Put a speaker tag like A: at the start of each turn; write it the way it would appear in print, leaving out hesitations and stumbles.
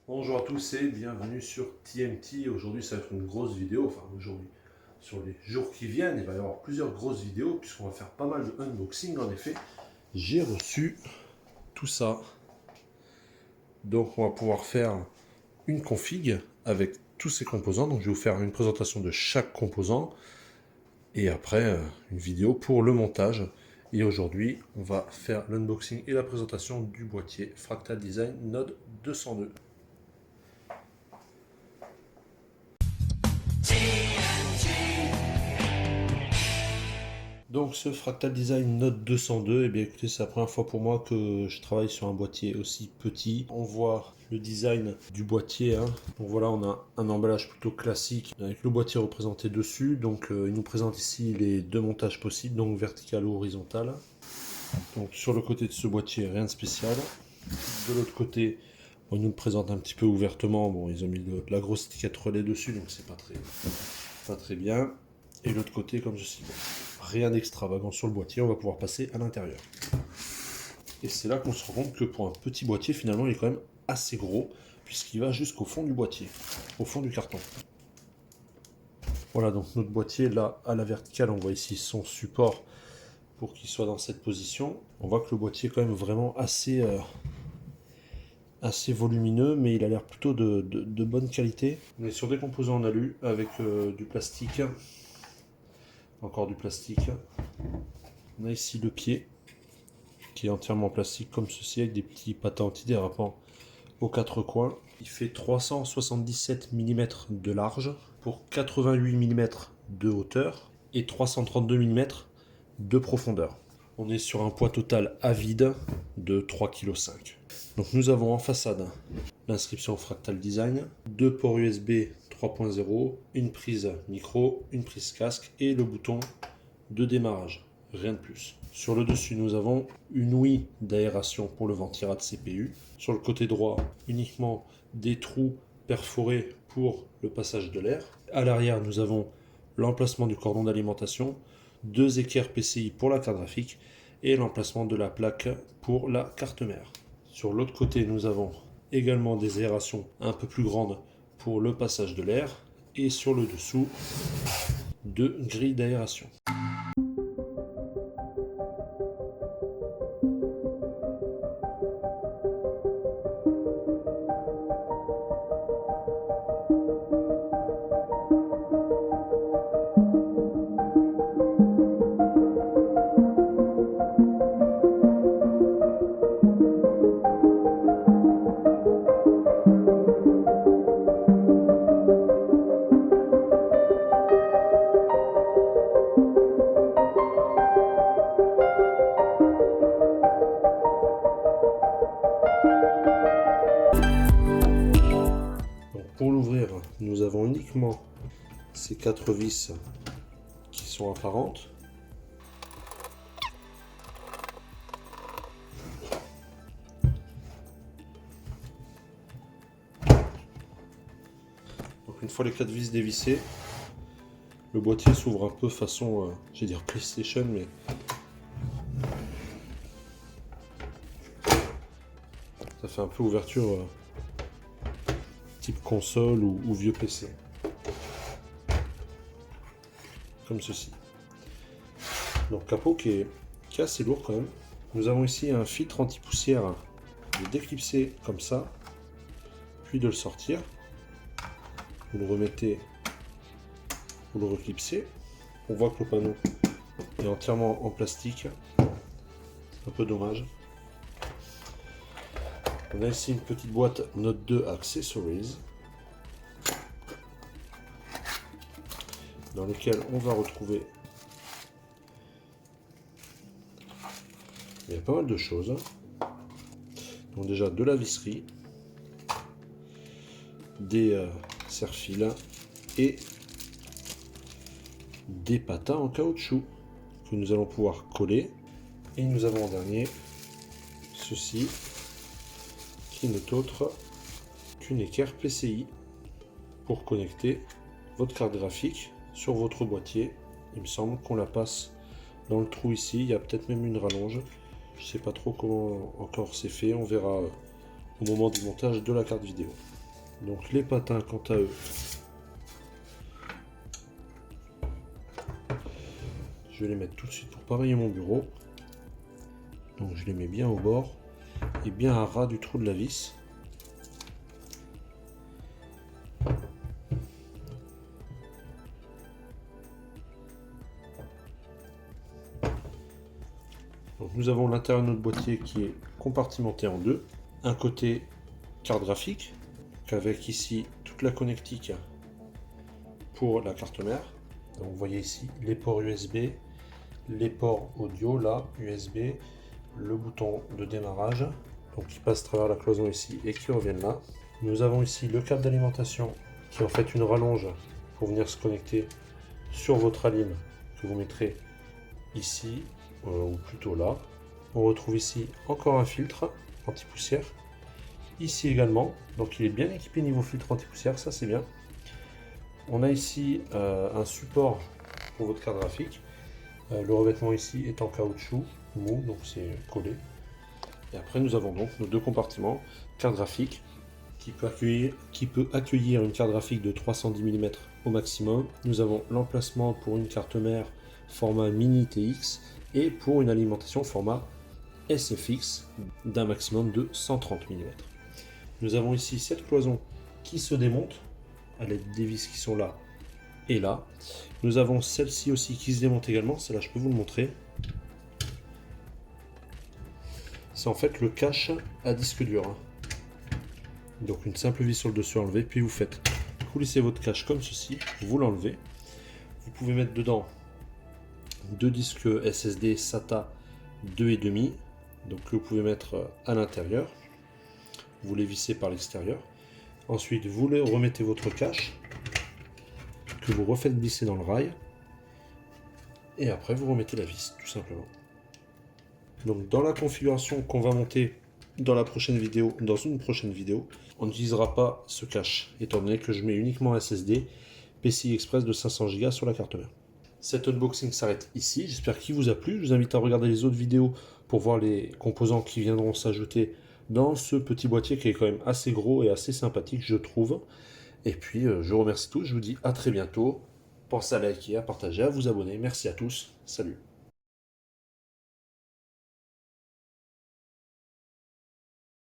A: Bonjour à tous et bienvenue sur TMT. Aujourd'hui, ça va être une grosse vidéo. Enfin, aujourd'hui, sur les jours qui viennent, il va y avoir plusieurs grosses vidéos puisqu'on va faire pas mal de unboxing. En effet, j'ai reçu tout ça. Donc, on va pouvoir faire une config avec tous ces composants. Donc, je vais vous faire une présentation de chaque composant et après une vidéo pour le montage. Et aujourd'hui, on va faire l'unboxing et la présentation du boîtier Fractal Design Node 202. Donc ce Fractal Design Note 202, eh bien écoutez, c'est la première fois pour moi que je travaille sur un boîtier aussi petit. On voit le design du boîtier, hein. Donc voilà, on a un emballage plutôt classique avec le boîtier représenté dessus. Donc il nous présente ici les deux montages possibles, donc vertical ou horizontal. Donc sur le côté de ce boîtier, rien de spécial. De l'autre côté, on nous le présente un petit peu ouvertement. Bon, ils ont mis de la grosse étiquette relais dessus, donc c'est pas très bien. Et l'autre côté, comme ceci. Bon, rien d'extravagant sur le boîtier, on va pouvoir passer à l'intérieur. Et c'est là qu'on se rend compte que pour un petit boîtier, finalement, il est quand même assez gros, puisqu'il va jusqu'au fond du boîtier, au fond du carton. Voilà, donc notre boîtier, là, à la verticale, on voit ici son support pour qu'il soit dans cette position. On voit que le boîtier est quand même vraiment assez volumineux, mais il a l'air plutôt de bonne qualité. On est sur des composants en alu avec du plastique. Encore du plastique. On a ici le pied qui est entièrement en plastique comme ceci avec des petits patins antidérapants aux quatre coins. Il fait 377 mm de large pour 88 mm de hauteur et 332 mm de profondeur. On est sur un poids total à vide de 3,5 kg. Donc nous avons en façade l'inscription Fractal Design, deux ports USB 3.0, une prise micro, une prise casque et le bouton de démarrage, rien de plus. Sur le dessus, nous avons une ouïe d'aération pour le ventirad CPU. Sur le côté droit, uniquement des trous perforés pour le passage de l'air. À l'arrière, nous avons l'emplacement du cordon d'alimentation, deux équerres PCI pour la carte graphique et l'emplacement de la plaque pour la carte mère. Sur l'autre côté, nous avons également des aérations un peu plus grandes pour le passage de l'air et sur le dessous, deux grilles d'aération. Pour l'ouvrir, nous avons uniquement ces quatre vis qui sont apparentes. Donc une fois les quatre vis dévissées, le boîtier s'ouvre un peu façon, j'allais dire PlayStation, mais ça fait un peu ouverture type console ou vieux PC. Comme ceci. Donc capot qui est assez lourd quand même. Nous avons ici un filtre anti-poussière de déclipser comme ça, puis de le sortir. Vous le remettez, vous le reclipsez. On voit que le panneau est entièrement en plastique. C'est un peu dommage. On a ici une petite boîte Note 2 Accessories dans laquelle on va retrouver il y a pas mal de choses. Donc déjà de la visserie, des serre-fils et des patins en caoutchouc que nous allons pouvoir coller. Et nous avons en dernier ceci qui n'est autre qu'une équerre PCI pour connecter votre carte graphique sur votre boîtier. Il me semble qu'on la passe dans le trou ici, il y a peut-être même une rallonge. Je sais pas trop comment encore c'est fait, on verra au moment du montage de la carte vidéo. Donc les patins, quant à eux, je vais les mettre tout de suite pour pareiller mon bureau. Donc je les mets bien au bord et bien à ras du trou de la vis. Donc nous avons l'intérieur de notre boîtier qui est compartimenté en deux. Un côté carte graphique, avec ici toute la connectique pour la carte mère. Donc vous voyez ici les ports USB, les ports audio là, USB, le bouton de démarrage, donc qui passe à travers la cloison ici et qui reviennent là. Nous avons ici le câble d'alimentation qui est en fait une rallonge pour venir se connecter sur votre alim que vous mettrez ici ou plutôt là. On retrouve ici encore un filtre anti-poussière. Ici également, donc il est bien équipé niveau filtre anti-poussière, ça c'est bien. On a ici un support pour votre carte graphique. Le revêtement ici est en caoutchouc mou, donc c'est collé. Et après nous avons donc nos deux compartiments, carte graphique qui peut accueillir une carte graphique de 310 mm au maximum. Nous avons l'emplacement pour une carte mère format mini TX et pour une alimentation format SFX d'un maximum de 130 mm. Nous avons ici cette cloison qui se démonte à l'aide des vis qui sont là et là. Nous avons celle-ci aussi qui se démonte également, celle-là je peux vous le montrer. C'est en fait le cache à disque dur. Donc une simple vis sur le dessus enlevée, puis vous coulissez votre cache comme ceci, vous l'enlevez. Vous pouvez mettre dedans deux disques SSD SATA 2,5, donc que vous pouvez mettre à l'intérieur. Vous les vissez par l'extérieur. Ensuite, vous remettez votre cache, que vous refaites glisser dans le rail. Et après, vous remettez la vis, tout simplement. Donc dans la configuration qu'on va monter dans une prochaine vidéo, on n'utilisera pas ce cache, étant donné que je mets uniquement un SSD PCI Express de 500 Go sur la carte mère. Cet unboxing s'arrête ici, j'espère qu'il vous a plu. Je vous invite à regarder les autres vidéos pour voir les composants qui viendront s'ajouter dans ce petit boîtier qui est quand même assez gros et assez sympathique, je trouve. Et puis je vous remercie tous, je vous dis à très bientôt. Pensez à liker, à partager, à vous abonner. Merci à tous, salut.